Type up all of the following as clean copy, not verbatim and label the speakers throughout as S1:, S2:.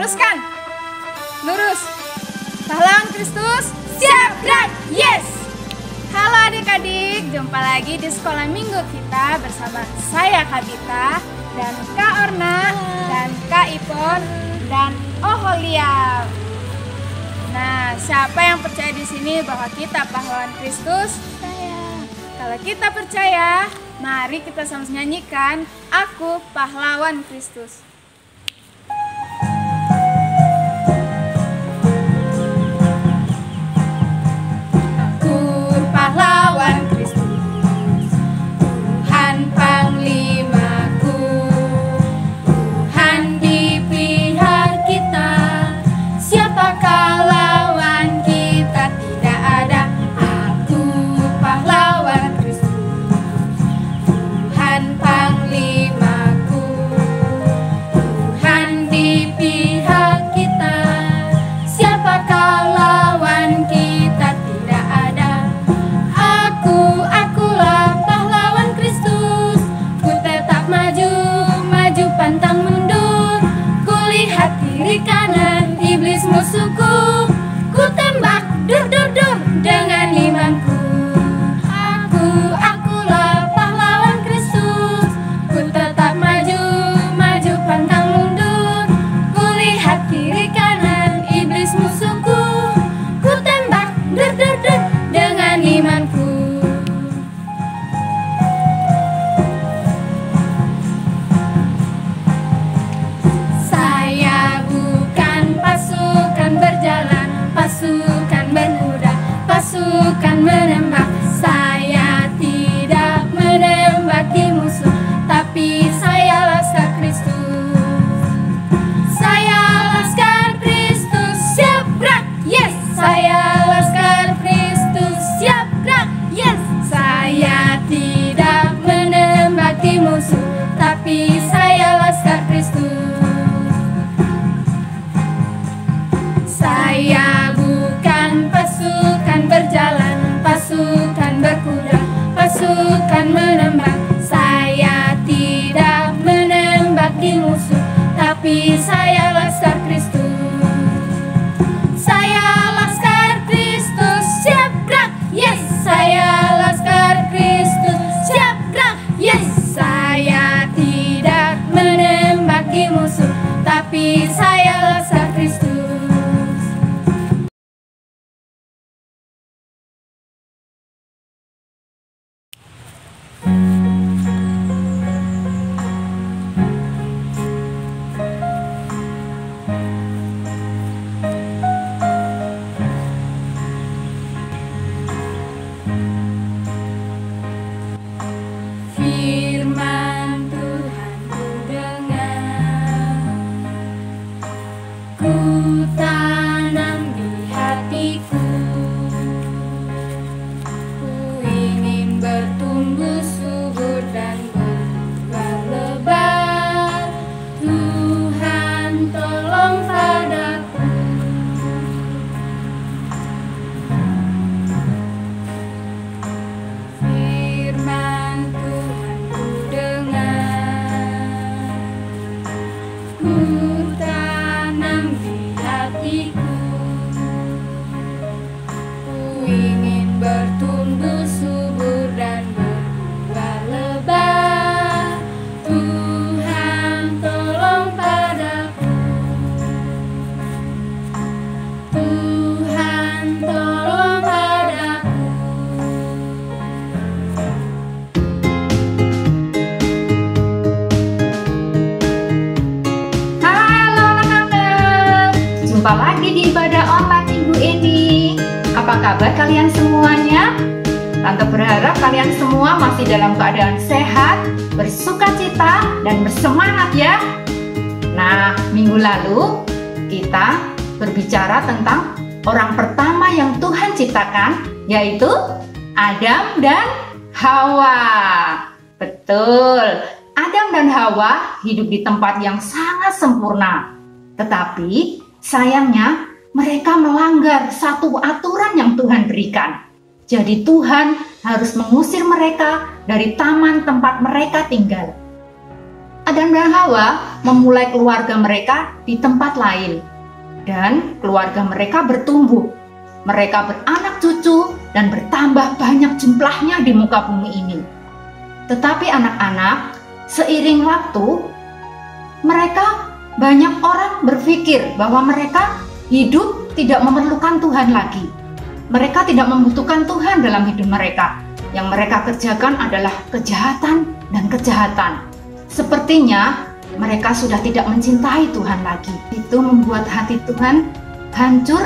S1: Teruskan. Lurus. Pahlawan Kristus, siap gerak, yes! Halo adik-adik, jumpa lagi di sekolah minggu kita bersama saya Kak Bita dan Kak Orna dan Kak Ipon dan Oholia. Nah, siapa yang percaya di sini bahwa kita pahlawan Kristus? Saya. Kalau kita percaya, mari kita sama-sama nyanyikan Aku Pahlawan Kristus. Pahlawan Kristus, Tuhan Panglimaku, Tuhan di pihak kita, siapakah lawan kita? Tidak ada. Aku pahlawan Kristus, Tuhan Panglimaku, Tuhan di pihak kita, siapakah lawan kita? Akulah pahlawan Kristus, ku tetap maju, maju pantang mundur. Kulihat kiri kanan iblis musuhku, ku tembak dur dur dur dengan imanku. Akulah pahlawan Kristus, ku tetap maju, maju pantang mundur. Kulihat kiri kanan iblis musuhku, ku tembak dur dur dur dengan imanku. Pasukan berkuda, pasukan menembak. Saya tidak menembaki musuh, tapi saya laskar Kristus. Saya laskar Kristus, siap gerak, yes. Saya laskar Kristus, siap gerak, yes. Saya tidak menembaki musuh, tapi saya laskar Kristus. Saya bukan pasukan berjalan, pasukan berkuda, pasukan menembak. Saya tidak menembaki musuh, tapi saya laskar Kristus. Saya laskar Kristus, siap gerak, yes. Saya laskar Kristus, siap gerak, yes. Saya tidak menembaki musuh, tapi saya laskar Kristus. Firman Tuhan ku dengar, ku tanam di hatiku. Ku ingin bertumbuh subur dan berbuah lebat. Tuhan tolong padaku. Firman Tuhan ku dengar, ku tanam di hatiku. Ku ingin bertumbuh subur dan berbuah lebat. Tuhan tolong padaku. Tuhan tolong padaku. Halo anak-anak, jumpa lagi di ibadah online minggu ini. Apa kabar kalian semuanya? Tante berharap kalian semua masih dalam keadaan sehat, bersukacita, dan bersemangat ya. Nah, minggu lalu kita berbicara tentang orang pertama yang Tuhan ciptakan, yaitu Adam dan Hawa. Betul, Adam dan Hawa hidup di tempat yang sangat sempurna. Tetapi sayangnya mereka melanggar satu aturan yang Tuhan berikan. Jadi Tuhan harus mengusir mereka dari taman tempat mereka tinggal.
S2: Adam dan Hawa memulai keluarga mereka di tempat lain. Dan keluarga mereka bertumbuh. Mereka beranak cucu dan bertambah banyak jumlahnya di muka bumi ini. Tetapi anak-anak, seiring waktu, banyak orang berpikir bahwa mereka hidup tidak memerlukan Tuhan lagi. Mereka tidak membutuhkan Tuhan dalam hidup mereka. Yang mereka kerjakan adalah kejahatan dan kejahatan. Sepertinya mereka sudah tidak mencintai Tuhan lagi. Itu membuat hati Tuhan hancur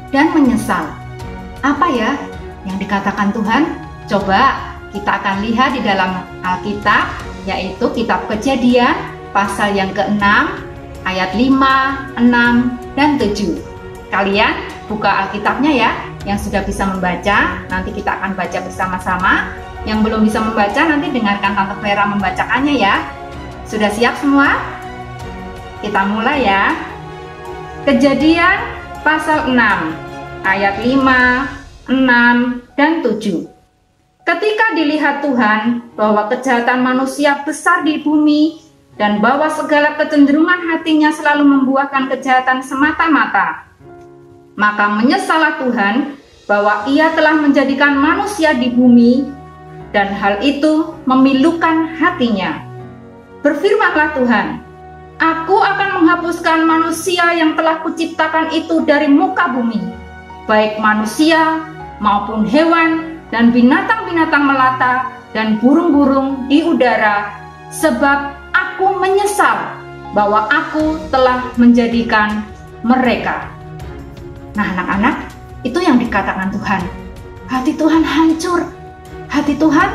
S2: dan menyesal. Apa ya yang dikatakan Tuhan? Coba kita akan lihat di dalam Alkitab, yaitu kitab Kejadian pasal yang ke-6 ayat 5, 6, dan 7. Kalian buka Alkitabnya ya. Yang sudah bisa membaca, nanti kita akan baca bersama-sama. Yang belum bisa membaca, nanti dengarkan Tante Vera membacakannya ya. Sudah siap semua? Kita mulai ya. Kejadian pasal 6 ayat 5, 6, dan 7. Ketika dilihat Tuhan bahwa kejahatan manusia besar di bumi dan bahwa segala kecenderungan hatinya selalu membuahkan kejahatan semata-mata, maka menyesallah Tuhan bahwa Ia telah menjadikan manusia di bumi dan hal itu memilukan hatinya. Berfirmanlah Tuhan, Aku akan menghapuskan manusia yang telah kuciptakan itu dari muka bumi, baik manusia maupun hewan dan binatang-binatang melata dan burung-burung di udara, sebab Aku menyesal bahwa Aku telah menjadikan mereka. Nah anak-anak, itu yang dikatakan Tuhan. Hati Tuhan hancur. Hati Tuhan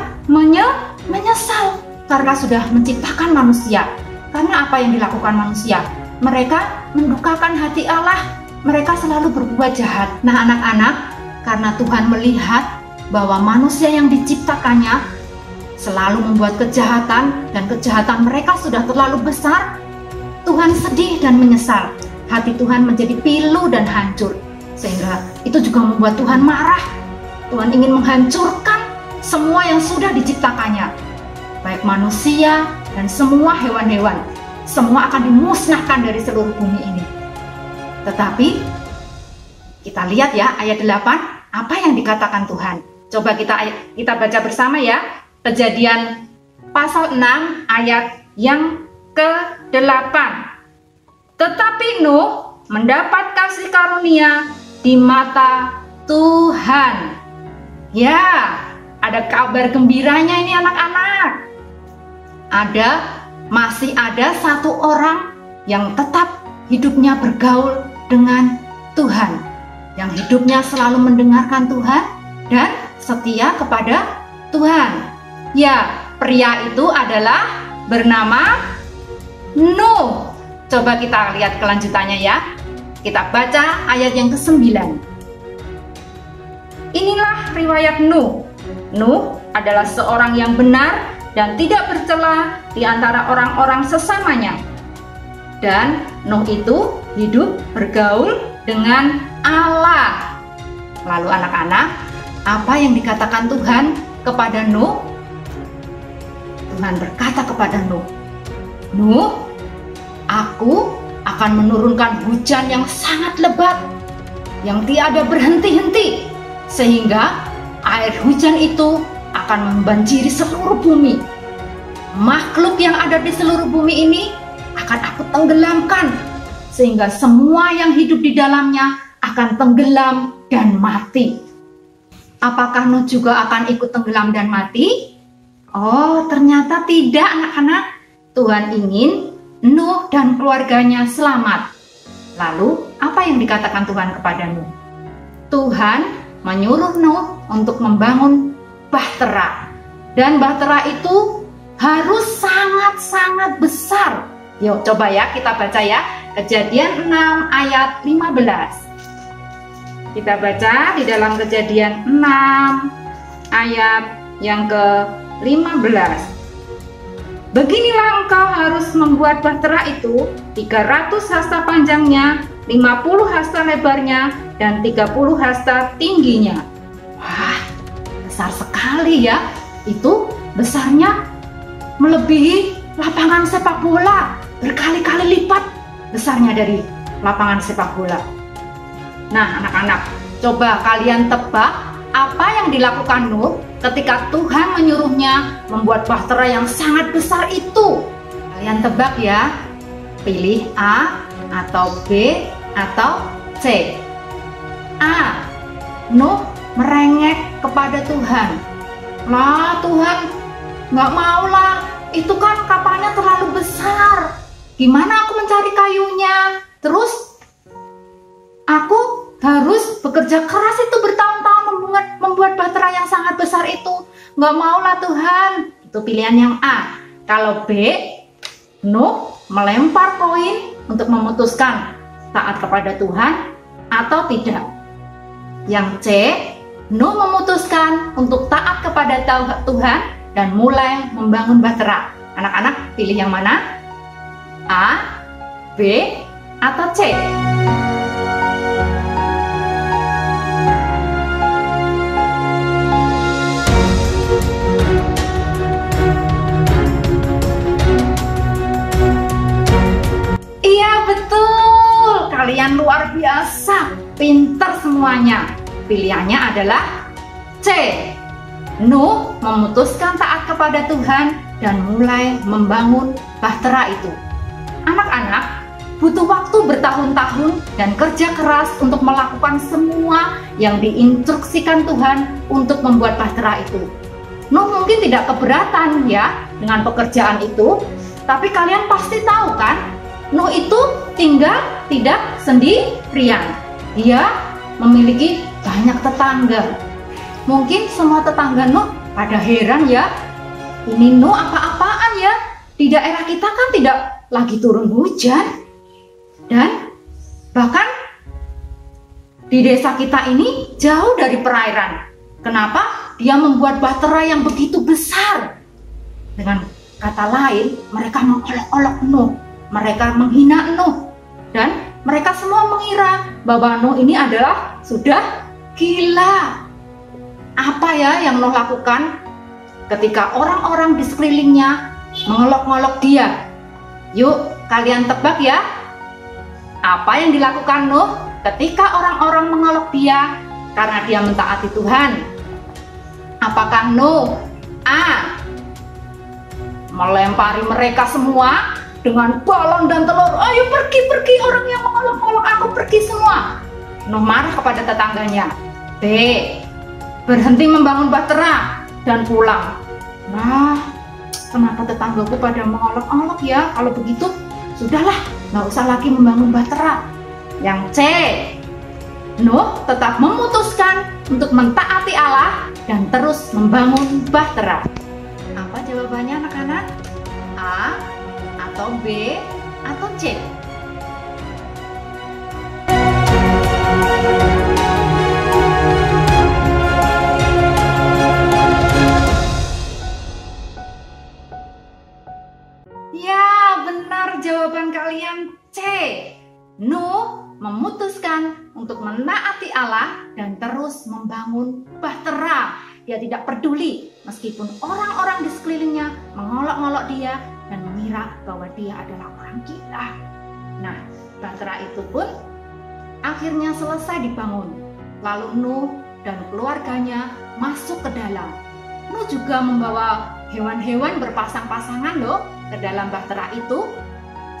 S2: menyesal karena sudah menciptakan manusia. Karena apa yang dilakukan manusia? Mereka mendukakan hati Allah. Mereka selalu berbuat jahat. Nah anak-anak, karena Tuhan melihat bahwa manusia yang diciptakannya selalu membuat kejahatan dan kejahatan mereka sudah terlalu besar, Tuhan sedih dan menyesal. Hati Tuhan menjadi pilu dan hancur. Sehingga itu juga membuat Tuhan marah. Tuhan ingin menghancurkan semua yang sudah diciptakannya. Baik manusia dan semua hewan-hewan. Semua akan dimusnahkan dari seluruh bumi ini. Tetapi kita lihat ya ayat 8, apa yang dikatakan Tuhan. Coba kita baca bersama ya. Kejadian pasal 6 ayat yang ke-8. Tetapi Nuh mendapat kasih karunia di mata Tuhan. Ya, ada kabar gembiranya ini anak-anak. Masih ada satu orang yang tetap hidupnya bergaul dengan Tuhan. Yang hidupnya selalu mendengarkan Tuhan dan setia kepada Tuhan. Ya, pria itu adalah bernama Nuh. Coba kita lihat kelanjutannya ya. Kita baca ayat yang ke-9. Inilah riwayat Nuh. Nuh adalah seorang yang benar dan tidak bercela di antara orang-orang sesamanya. Dan Nuh itu hidup bergaul dengan Allah. Lalu anak-anak, apa yang dikatakan Tuhan kepada Nuh? Tuhan berkata kepada Nuh, Nuh, Aku akan menurunkan hujan yang sangat lebat, yang tiada berhenti-henti, sehingga air hujan itu akan membanjiri seluruh bumi. Makhluk yang ada di seluruh bumi ini akan Aku tenggelamkan, sehingga semua yang hidup di dalamnya akan tenggelam dan mati. Apakah Nuh juga akan ikut tenggelam dan mati? Oh, ternyata tidak anak-anak. Tuhan ingin Nuh dan keluarganya selamat. Lalu, apa yang dikatakan Tuhan kepada Nuh? Tuhan menyuruh Nuh untuk membangun bahtera. Dan bahtera itu harus sangat-sangat besar. Yuk, coba ya kita baca ya. Kejadian 6 ayat 15. Kita baca di dalam Kejadian 6 ayat yang ke-15. Beginilah engkau harus membuat bahtera itu 300 hasta panjangnya, 50 hasta lebarnya, dan 30 hasta tingginya. Wah, besar sekali ya. Itu besarnya melebihi lapangan sepak bola, berkali-kali lipat besarnya dari lapangan sepak bola. Nah, anak-anak, coba kalian tebak apa yang dilakukan Nuh ketika Tuhan menyuruhnya membuat bahtera yang sangat besar itu. Kalian tebak ya, pilih A atau B atau C. A. Nuh merengek kepada Tuhan. Lah Tuhan, nggak mau lah, itu kan kapalnya terlalu besar. Gimana aku mencari kayunya? Terus aku harus bekerja keras itu bertahun-tahun membuat bahtera yang sangat besar itu. Nggak mau lah Tuhan. Itu pilihan yang A. Kalau B, Nuh melempar koin untuk memutuskan taat kepada Tuhan atau tidak. Yang C, Nuh memutuskan untuk taat kepada Tuhan dan mulai membangun bahtera. Anak-anak pilih yang mana? A, B, atau C? Iya betul, kalian luar biasa, pintar semuanya. Pilihannya adalah C. Nuh memutuskan taat kepada Tuhan dan mulai membangun bahtera itu. Anak-anak butuh waktu bertahun-tahun dan kerja keras untuk melakukan semua yang diinstruksikan Tuhan untuk membuat bahtera itu. Nuh mungkin tidak keberatan ya dengan pekerjaan itu, tapi kalian pasti tahu kan, Nuh itu tinggal tidak sendirian. Dia memiliki banyak tetangga. Mungkin semua tetangga Nuh pada heran ya, ini Nuh apa-apaan ya? Di daerah kita kan tidak lagi turun hujan. Dan bahkan di desa kita ini jauh dari perairan. Kenapa dia membuat bahtera yang begitu besar? Dengan kata lain, mereka mengolok-olok Nuh, mereka menghina Nuh, dan mereka semua mengira bahwa Nuh ini adalah sudah gila. Apa ya yang Nuh lakukan ketika orang-orang di sekelilingnya mengolok-olok dia? Yuk, kalian tebak ya. Apa yang dilakukan Nuh ketika orang-orang mengolok dia karena dia mentaati Tuhan? Apakah Nuh A. melempari mereka semua dengan balon dan telur? Ayo pergi orang yang mengolok-olok aku, pergi semua. Nuh marah kepada tetangganya. B. berhenti membangun bahtera dan pulang. Nah, kenapa tetanggaku pada mengolok-olok ya? Kalau begitu, sudahlah, nggak usah lagi membangun bahtera. Yang C, Nuh tetap memutuskan untuk mentaati Allah dan terus membangun bahtera. Apa jawabannya anak-anak? A atau B atau C? Ya, benar jawaban kalian C. Nuh memutuskan untuk menaati Allah dan terus membangun bahtera. Dia tidak peduli meskipun orang-orang di sekelilingnya mengolok-olok dia dan mengira bahwa dia adalah orang gila. Nah, bahtera itu pun akhirnya selesai dibangun. Lalu Nuh dan keluarganya masuk ke dalam. Nuh juga membawa hewan-hewan berpasang-pasangan loh ke dalam bahtera itu,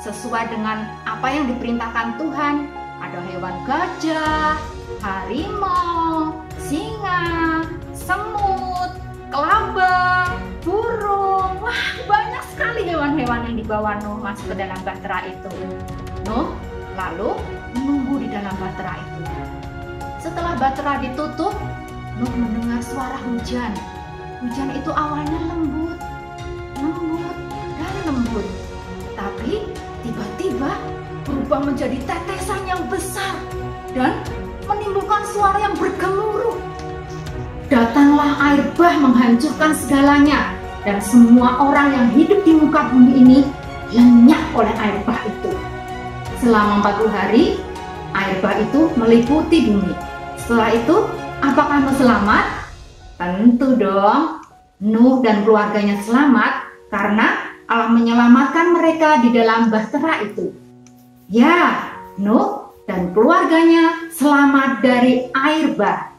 S2: sesuai dengan apa yang diperintahkan Tuhan. Ada hewan gajah, harimau, singa, semut, kelabang, burung. Wah, banyak sekali hewan-hewan yang dibawa Nuh masuk ke dalam bahtera itu. Nuh lalu menunggu di dalam bahtera itu. Setelah bahtera ditutup, Nuh mendengar suara hujan. Hujan itu awalnya lembut dan lembut, tapi tiba-tiba berubah menjadi tetesan yang besar dan menimbulkan suara yang bergemuruh. Datanglah air bah menghancurkan segalanya, dan semua orang yang hidup di muka bumi ini lenyap oleh air bah itu. Selama 40 hari, air bah itu meliputi bumi. Setelah itu, apakah Nuh selamat? Tentu dong, Nuh dan keluarganya selamat karena Allah menyelamatkan mereka di dalam bahtera itu. Ya, Nuh dan keluarganya selamat dari air bah.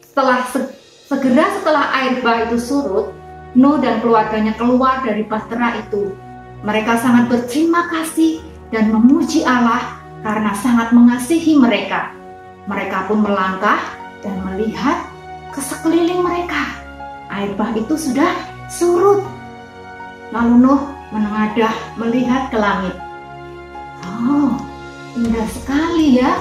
S2: Setelah air bah itu surut, Nuh dan keluarganya keluar dari bahtera itu. Mereka sangat berterima kasih dan memuji Allah karena sangat mengasihi mereka. Mereka pun melangkah dan melihat ke sekeliling mereka. Air bah itu sudah surut. Lalu Nuh menengadah melihat ke langit. Oh, indah sekali ya.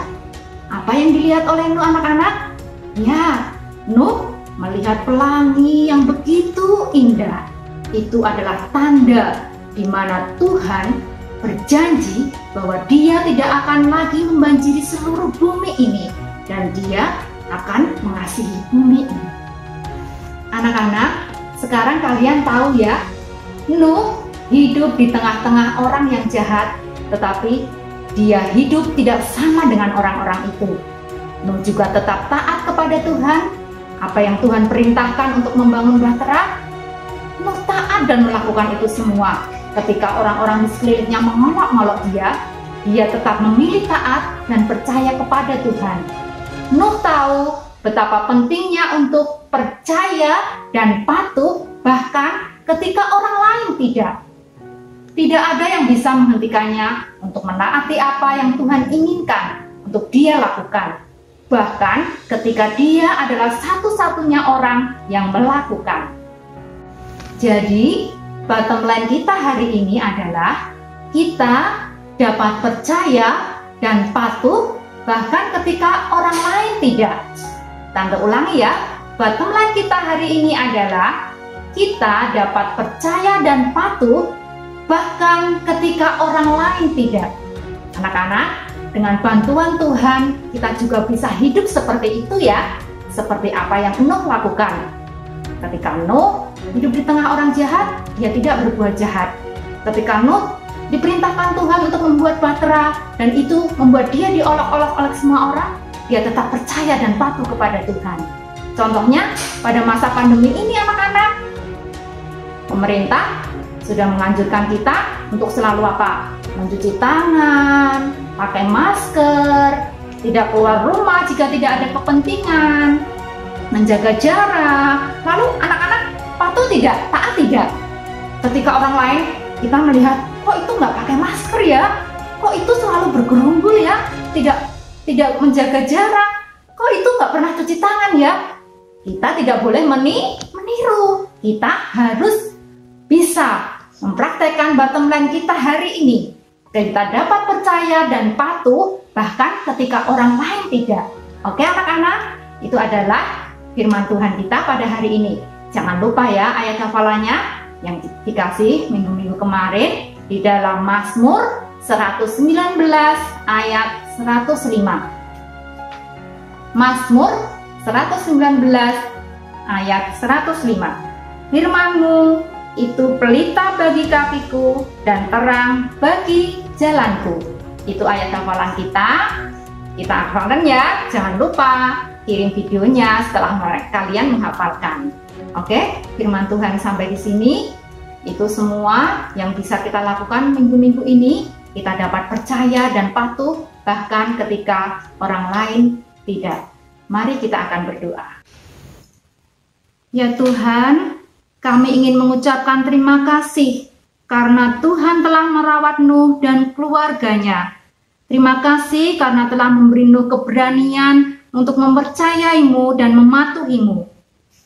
S2: Apa yang dilihat oleh Nuh, anak-anak? Ya, Nuh melihat pelangi yang begitu indah. Itu adalah tanda di mana Tuhan berjanji bahwa Dia tidak akan lagi membanjiri seluruh bumi ini, dan Dia akan mengasihi bumi ini. Anak-anak, sekarang kalian tahu ya, Nuh hidup di tengah-tengah orang yang jahat, tetapi dia hidup tidak sama dengan orang-orang itu. Nuh juga tetap taat kepada Tuhan. Apa yang Tuhan perintahkan untuk membangun bahtera, Nuh taat dan melakukan itu semua. Ketika orang-orang di sekelilingnya mengolok-olok dia tetap memilih taat dan percaya kepada Tuhan. Nuh tahu betapa pentingnya untuk percaya dan patuh bahkan ketika orang lain tidak. Tidak ada yang bisa menghentikannya untuk menaati apa yang Tuhan inginkan untuk dia lakukan. Bahkan ketika dia adalah satu-satunya orang yang melakukan. Jadi, bottom line kita hari ini adalah kita dapat percaya dan patuh bahkan ketika orang lain tidak. Tante ulangi ya, bottom line kita hari ini adalah kita dapat percaya dan patuh bahkan ketika orang lain tidak. Anak-anak, dengan bantuan Tuhan, kita juga bisa hidup seperti itu ya. Seperti apa yang Nuh lakukan. Ketika Nuh hidup di tengah orang jahat, dia tidak berbuat jahat. Ketika Nuh diperintahkan Tuhan untuk membuat bahtera, dan itu membuat dia diolok-olok oleh semua orang, dia tetap percaya dan patuh kepada Tuhan. Contohnya, pada masa pandemi ini anak-anak, pemerintah sudah menganjurkan kita untuk selalu apa? Mencuci tangan, pakai masker, tidak keluar rumah jika tidak ada kepentingan, menjaga jarak. Lalu anak-anak patuh tidak? Taat tidak? Ketika orang lain kita melihat, kok itu nggak pakai masker ya? Kok itu selalu bergerumbul ya? Tidak menjaga jarak? Kok itu nggak pernah cuci tangan ya? Kita tidak boleh meniru. Kita harus bisa mempraktekkan bottom line kita hari ini. Kita dapat percaya dan patuh bahkan ketika orang lain tidak. Oke anak-anak, itu adalah firman Tuhan kita pada hari ini. Jangan lupa ya ayat hafalannya yang dikasih minggu-minggu kemarin di dalam Mazmur 119 ayat 105. Mazmur 119 ayat 105. Firman-Mu itu pelita bagi kakiku dan terang bagi jalanku. Itu ayat hafalan kita. Kita hafalkan ya. Jangan lupa kirim videonya setelah kalian menghafalkan. Oke, firman Tuhan sampai di sini. Itu semua yang bisa kita lakukan minggu-minggu ini. Kita dapat percaya dan patuh bahkan ketika orang lain tidak. Mari kita akan berdoa. Ya Tuhan, kami ingin mengucapkan terima kasih karena Tuhan telah merawat Nuh dan keluarganya. Terima kasih karena telah memberi Nuh keberanian untuk mempercayai-Mu dan mematuhi-Mu.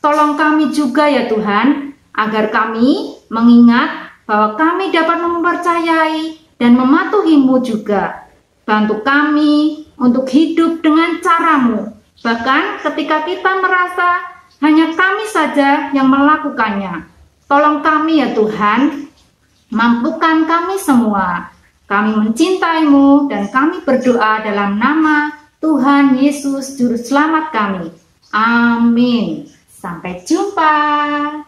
S2: Tolong kami juga ya Tuhan, agar kami mengingat bahwa kami dapat mempercayai dan mematuhi-Mu juga. Bantu kami untuk hidup dengan cara-Mu, bahkan ketika kita merasa hanya kami saja yang melakukannya. Tolong kami ya Tuhan, mampukan kami semua. Kami mencintai-Mu dan kami berdoa dalam nama Tuhan Yesus Juru Selamat kami. Amin. Sampai jumpa.